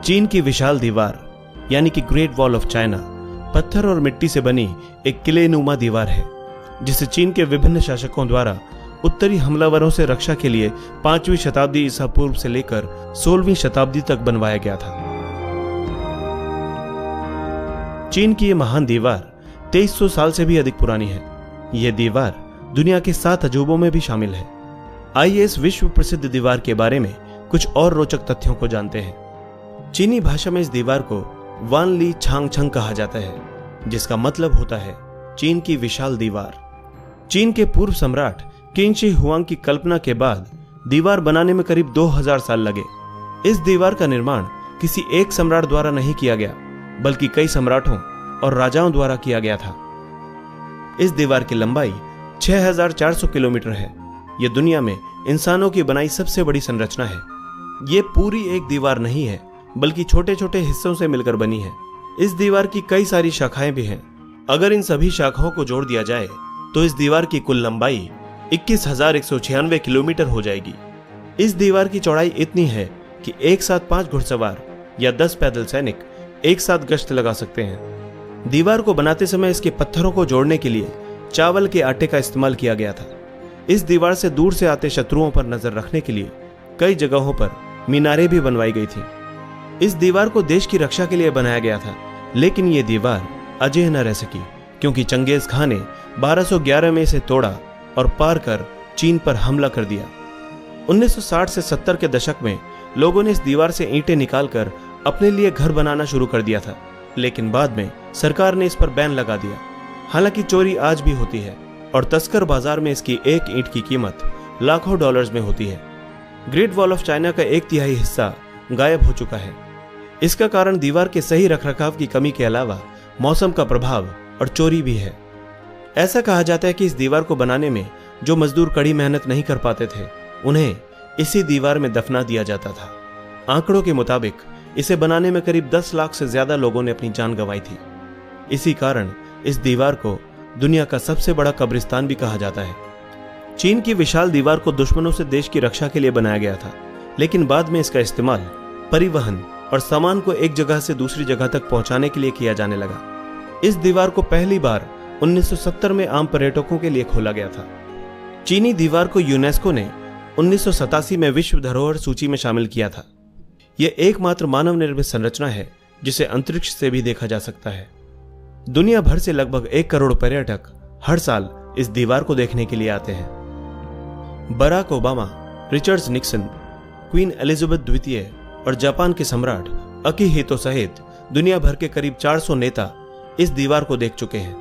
चीन की विशाल दीवार यानी कि ग्रेट वॉल ऑफ चाइना पत्थर और मिट्टी से बनी एक किलेनुमा दीवार है, जिसे चीन के विभिन्न शासकों द्वारा उत्तरी हमलावरों से रक्षा के लिए 5वीं शताब्दी ईसा पूर्व से लेकर 16वीं शताब्दी तक बनवाया गया था। चीन की यह महान दीवार 2300 साल से भी अधिक पुरानी है। यह दीवार दुनिया के 7 अजूबों में भी शामिल है। आइए इस विश्व प्रसिद्ध दीवार के बारे में कुछ और रोचक तथ्यों को जानते हैं। चीनी भाषा में इस दीवार को वान ली छांग छंग कहा जाता है, जिसका मतलब होता है चीन की विशाल दीवार। चीन के पूर्व सम्राट किंग शी हुआंग की कल्पना के बाद दीवार बनाने में करीब 2000 साल लगे। इस दीवार का निर्माण किसी एक सम्राट द्वारा नहीं किया गया, बल्कि कई सम्राटों और राजाओं द्वारा किया गया था। इस दीवार की लंबाई 6400 किलोमीटर है। यह दुनिया में इंसानों की बनाई सबसे बड़ी संरचना है। यह पूरी एक दीवार नहीं है, बल्कि छोटे छोटे हिस्सों से मिलकर बनी है। इस दीवार की कई सारी शाखाएं भी हैं। अगर इन सभी शाखाओं को जोड़ दिया जाए तो इस दीवार की कुल लंबाई 21,196 किलोमीटर हो जाएगी। इस दीवार की चौड़ाई इतनी है कि एक साथ 5 घुड़सवार या 10 पैदल सैनिक एक साथ गश्त लगा सकते हैं। दीवार को बनाते समय इसके पत्थरों को जोड़ने के लिए चावल के आटे का इस्तेमाल किया गया था। इस दीवार से दूर से आते शत्रुओं पर नजर रखने के लिए कई जगहों पर मीनारें भी बनवाई गई थी। इस दीवार को देश की रक्षा के लिए बनाया गया था, लेकिन यह दीवार अजेय न रह सकी, क्योंकि चंगेज खान ने 1211 में इसे तोड़ा और पार कर चीन पर हमला कर दिया। 1960 से 70 के दशक में लोगों ने इस दीवार से ईंटें निकालकर अपने लिए घर बनाना शुरू कर दिया था, लेकिन बाद में सरकार ने इस पर बैन लगा दिया। हालांकि चोरी आज भी होती है और तस्कर बाजार में इसकी एक ईंट की कीमत लाखों डॉलर्स में होती है। ग्रेट वॉल ऑफ चाइना का 1/3 हिस्सा गायब हो चुका है। इसका कारण दीवार के सही रखरखाव की कमी के अलावा मौसम का प्रभाव और चोरी भी है। ऐसा कहा जाता है कि इस दीवार को बनाने में जो मजदूर कड़ी मेहनत नहीं कर पाते थे, उन्हें इसी दीवार में दफना दिया जाता था। आंकड़ों के मुताबिक इसे बनाने में करीब 10 लाख से ज्यादा लोगों ने अपनी जान गंवाई थी। इसी कारण इस दीवार को दुनिया का सबसे बड़ा कब्रिस्तान भी कहा जाता है। चीन की विशाल दीवार को दुश्मनों से देश की रक्षा के लिए बनाया गया था, लेकिन बाद में इसका इस्तेमाल परिवहन और सामान को एक जगह से दूसरी जगह तक पहुंचाने के लिए किया जाने लगा। इस दीवार को पहली बार 1970 में आम पर्यटकों के लिए खोला गया था। चीनी दीवार को यूनेस्को ने 1987 में विश्व धरोहर सूची में शामिल किया था। यह एकमात्र मानव निर्मित संरचना है जिसे अंतरिक्ष से भी देखा जा सकता है। दुनिया भर से लगभग 1 करोड़ पर्यटक हर साल इस दीवार को देखने के लिए आते हैं। Barack Obama, Richard Nixon, Queen Elizabeth द्वितीय और जापान के सम्राट अकिहितो सहित दुनिया भर के करीब 400 नेता इस दीवार को देख चुके हैं।